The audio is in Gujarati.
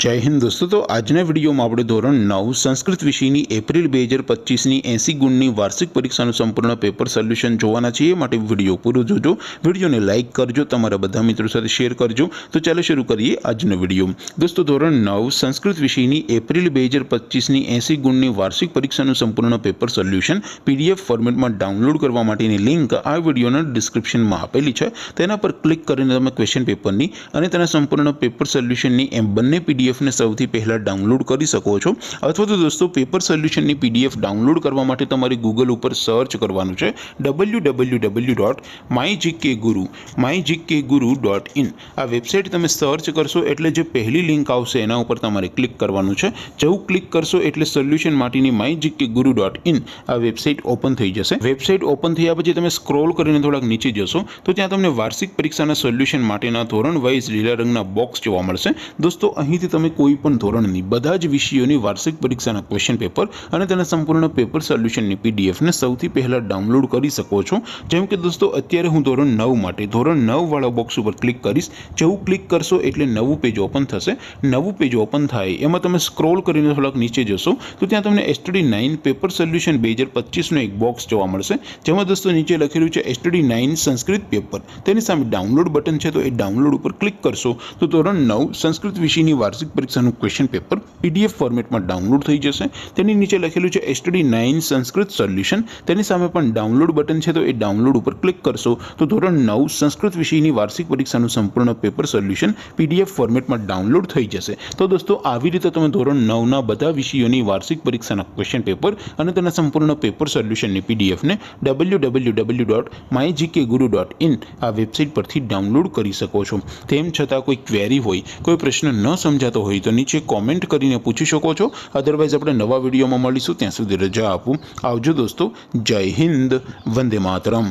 जय हिंद दोस्तों। तो आजना विडियो में આપણે ધોરણ 9 સંસ્કૃત વિષયની એપ્રિલ 2025ની 80 ગુણની વાર્ષિક પરીક્ષાનું સંપૂર્ણ પેપર સોલ્યુશન જોવાના છીએ। માટે વિડિયો પૂરો જોજો, વિડિયોને લાઈક કરજો, તમારા બધા મિત્રો સાથે શેર કરજો। તો ચાલો શરૂ કરીએ આજનો વિડિયો। દોસ્તો ધોરણ 9 સંસ્કૃત વિષયની એપ્રિલ 2025ની 80 ગુણની વાર્ષિક પરીક્ષાનું સંપૂર્ણ પેપર સોલ્યુશન પીડીએફ ફોર્મેટમાં ડાઉનલોડ કરવા માટેની લિંક આ વિડિયોના ડિસ્ક્રિપ્શનમાં આપેલી છે। તેના પર ક્લિક કરીને તમે ક્વેશ્ચન પેપરની અને તેના સંપૂર્ણ પેપર સોલ્યુશનની એમ બંને પીડીએફ ने સૌથી પહેલા ડાઉનલોડ કરી શકો છો। અથવા તો દોસ્તો પેપર સોલ્યુશનની પીડીએફ ડાઉનલોડ કરવા માટે તમારે ગૂગલ ઉપર સર્ચ કરવાનું છે www.mygkguru.in। આ વેબસાઇટ તમે સર્ચ કરશો એટલે જે પહેલી લિંક આવશે એના ઉપર તમારે ક્લિક કરવાનું છે। જેવું ક્લિક કરશો એટલે સોલ્યુશન માટેની mygkguru.in આ વેબસાઇટ ઓપન થઈ જશે। વેબસાઇટ ઓપન થયા પછી તમે સ્ક્રોલ કરીને થોડાક નીચે જશો તો ત્યાં તમને વાર્ષિક પરીક્ષાના સોલ્યુશન માટેના ધોરણ વાઇઝ લીલા રંગના બોક્સ જોવા મળશે। દોસ્તો અહીંથી તમે કોઈ પણ ધોરણની બધા જ વિષયોની વાર્ષિક પરીક્ષાના ક્વેશ્ચન પેપર અને તેના સંપૂર્ણ પેપર સોલ્યુશનની પીડીએફ ને સૌથી પહેલા ડાઉનલોડ કરી શકો છો। જેમ કે દોસ્તો અત્યારે હું ધોરણ 9 માટે ધોરણ 9 વાળા બોક્સ ઉપર ક્લિક કરીશ। જેવું ક્લિક કરશો એટલે નવું પેજ ઓપન થશે। નવું પેજ ઓપન થાય એમાં તમે સ્ક્રોલ કરીને થોડાક નીચે જશો તો ત્યાં તમને STD9 પેપર સોલ્યુશન 2025 નો એક બોક્સ જોવા મળશે। જેમાં દોસ્તો નીચે લખેલું છે STD9 સંસ્કૃત પેપર। તેની સામે ડાઉનલોડ બટન છે, તો એ ડાઉનલોડ ઉપર ક્લિક કરશો તો ધોરણ 9 સંસ્કૃત વિષયની વાર્ષિક પરીક્ષાનું ક્વેશ્ચન પેપર પીડીએફ ફોર્મેટમાં ડાઉનલોડ થઈ જશે। તેની નીચે લખેલું છે STD9 સંસ્કૃત સોલ્યુશન। તેની સામે પણ ડાઉનલોડ બટન છે, તો એ ડાઉનલોડ ઉપર ક્લિક કરશો તો ધોરણ 9 સંસ્કૃત વિષયની વાર્ષિક પરીક્ષાનું સંપૂર્ણ પેપર સોલ્યુશન પીડીએફ ફોર્મેટમાં ડાઉનલોડ થઈ જશે। તો દોસ્તો આવી રીતે તમે ધોરણ 9 ના બધા વિષયોની વાર્ષિક પરીક્ષાના ક્વેશ્ચન પેપર અને તેના સંપૂર્ણ પેપર સોલ્યુશનની પીડીએફને www.mygkguru.in આ વેબસાઇટ પરથી ડાઉનલોડ કરી શકો છો। તેમ છતાં કોઈ ક્વેરી હોય, કોઈ પ્રશ્ન ન સમજાતો હોય તો નીચે કોમેન્ટ કરીને પૂછી શકો છો। અધરવાઇઝ આપણે નવા વિડીયોમાં મળીશું, ત્યાં સુધી રજા આપું। આવજો દોસ્તો। જય હિન્દ, વંદે માતરમ।